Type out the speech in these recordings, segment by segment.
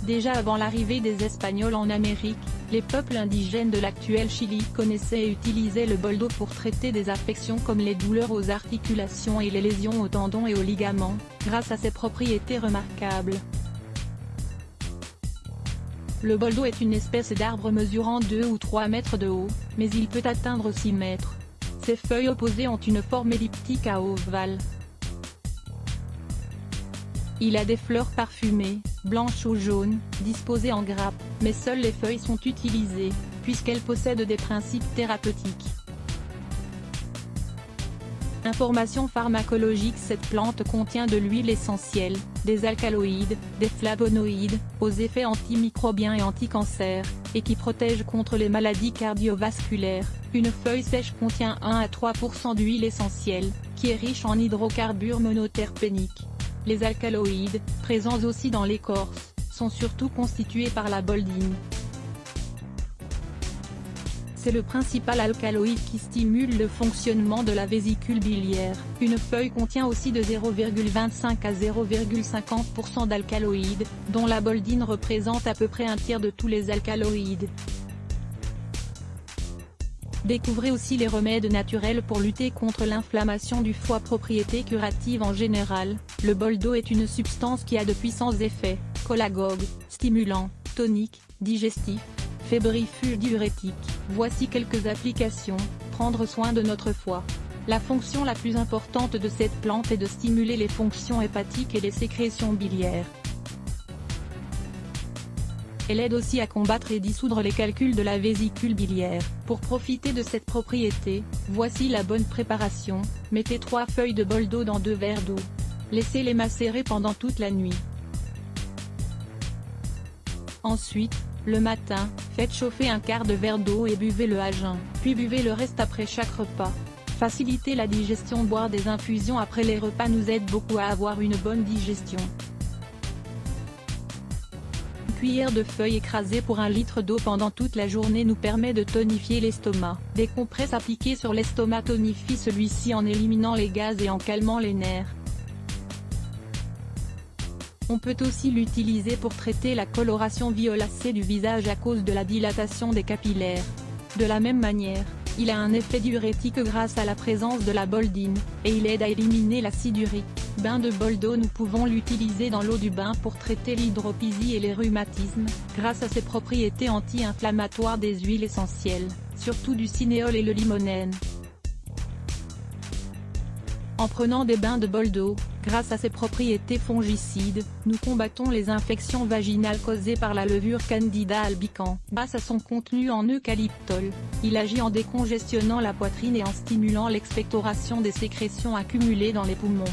Déjà avant l'arrivée des Espagnols en Amérique, les peuples indigènes de l'actuel Chili connaissaient et utilisaient le boldo pour traiter des affections comme les douleurs aux articulations et les lésions aux tendons et aux ligaments, grâce à ses propriétés remarquables. Le boldo est une espèce d'arbre mesurant 2 ou 3 mètres de haut, mais il peut atteindre 6 mètres. Ses feuilles opposées ont une forme elliptique à ovale. Il a des fleurs parfumées, blanches ou jaunes, disposées en grappes, mais seules les feuilles sont utilisées, puisqu'elles possèdent des principes thérapeutiques. Information pharmacologique: cette plante contient de l'huile essentielle, des alcaloïdes, des flavonoïdes, aux effets antimicrobiens et anti-cancer, et qui protège contre les maladies cardiovasculaires. Une feuille sèche contient 1 à 3% d'huile essentielle, qui est riche en hydrocarbures monoterpéniques. Les alcaloïdes, présents aussi dans l'écorce, sont surtout constitués par la boldine. C'est le principal alcaloïde qui stimule le fonctionnement de la vésicule biliaire. Une feuille contient aussi de 0,25 à 0,50% d'alcaloïdes, dont la boldine représente à peu près un tiers de tous les alcaloïdes. Découvrez aussi les remèdes naturels pour lutter contre l'inflammation du foie. Propriétés curatives en général, le boldo est une substance qui a de puissants effets, cholagogue, stimulant, tonique, digestif, fébrifuge, diurétique. Voici quelques applications. Prendre soin de notre foie. La fonction la plus importante de cette plante est de stimuler les fonctions hépatiques et les sécrétions biliaires. Elle aide aussi à combattre et dissoudre les calculs de la vésicule biliaire. Pour profiter de cette propriété, voici la bonne préparation. Mettez 3 feuilles de boldo dans 2 verres d'eau. Laissez-les macérer pendant toute la nuit. Ensuite, le matin, faites chauffer un quart de verre d'eau et buvez-le à jeun, puis buvez le reste après chaque repas. Faciliter la digestion: boire des infusions après les repas nous aide beaucoup à avoir une bonne digestion. Cuillère de feuilles écrasées pour 1 litre d'eau pendant toute la journée nous permet de tonifier l'estomac. Des compresses appliquées sur l'estomac tonifient celui-ci en éliminant les gaz et en calmant les nerfs. On peut aussi l'utiliser pour traiter la coloration violacée du visage à cause de la dilatation des capillaires. De la même manière, il a un effet diurétique grâce à la présence de la boldine, et il aide à éliminer l'acide urique. Bain de boldo: nous pouvons l'utiliser dans l'eau du bain pour traiter l'hydropysie et les rhumatismes, grâce à ses propriétés anti-inflammatoires des huiles essentielles, surtout du cinéole et le limonène. En prenant des bains de boldo, grâce à ses propriétés fongicides, nous combattons les infections vaginales causées par la levure Candida albicans. Grâce à son contenu en eucalyptol, il agit en décongestionnant la poitrine et en stimulant l'expectoration des sécrétions accumulées dans les poumons.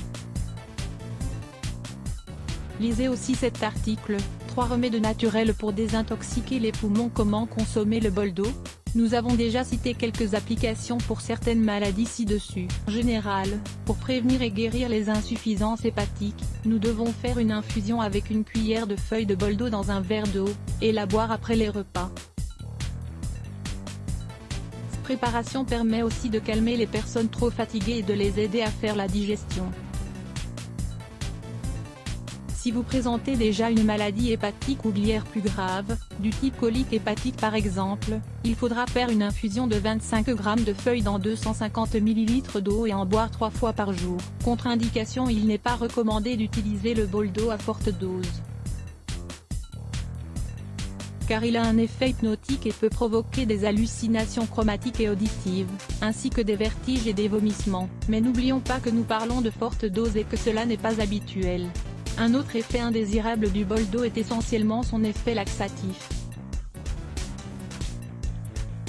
Lisez aussi cet article, 3 remèdes naturels pour désintoxiquer les poumons. Comment consommer le boldo? Nous avons déjà cité quelques applications pour certaines maladies ci-dessus. En général, pour prévenir et guérir les insuffisances hépatiques, nous devons faire une infusion avec une cuillère de feuilles de boldo dans un verre d'eau, et la boire après les repas. Cette préparation permet aussi de calmer les personnes trop fatiguées et de les aider à faire la digestion. Si vous présentez déjà une maladie hépatique ou biliaire plus grave, du type colique hépatique par exemple, il faudra faire une infusion de 25 g de feuilles dans 250 ml d'eau et en boire 3 fois par jour. Contre-indication: il n'est pas recommandé d'utiliser le boldo à forte dose, car il a un effet hypnotique et peut provoquer des hallucinations chromatiques et auditives, ainsi que des vertiges et des vomissements. Mais n'oublions pas que nous parlons de forte dose et que cela n'est pas habituel. Un autre effet indésirable du boldo est essentiellement son effet laxatif.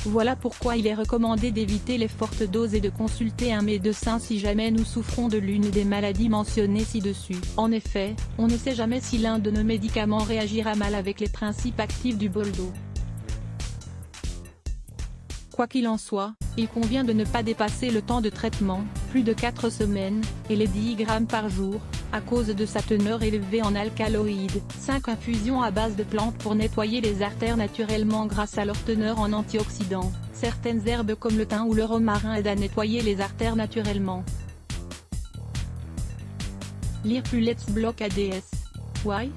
Voilà pourquoi il est recommandé d'éviter les fortes doses et de consulter un médecin si jamais nous souffrons de l'une des maladies mentionnées ci-dessus. En effet, on ne sait jamais si l'un de nos médicaments réagira mal avec les principes actifs du boldo. Quoi qu'il en soit, il convient de ne pas dépasser le temps de traitement, plus de 4 semaines, et les 10 g par jour, à cause de sa teneur élevée en alcaloïdes. 5 infusions à base de plantes pour nettoyer les artères naturellement grâce à leur teneur en antioxydants. Certaines herbes comme le thym ou le romarin aident à nettoyer les artères naturellement. Lire plus Let's Block ADS. Why?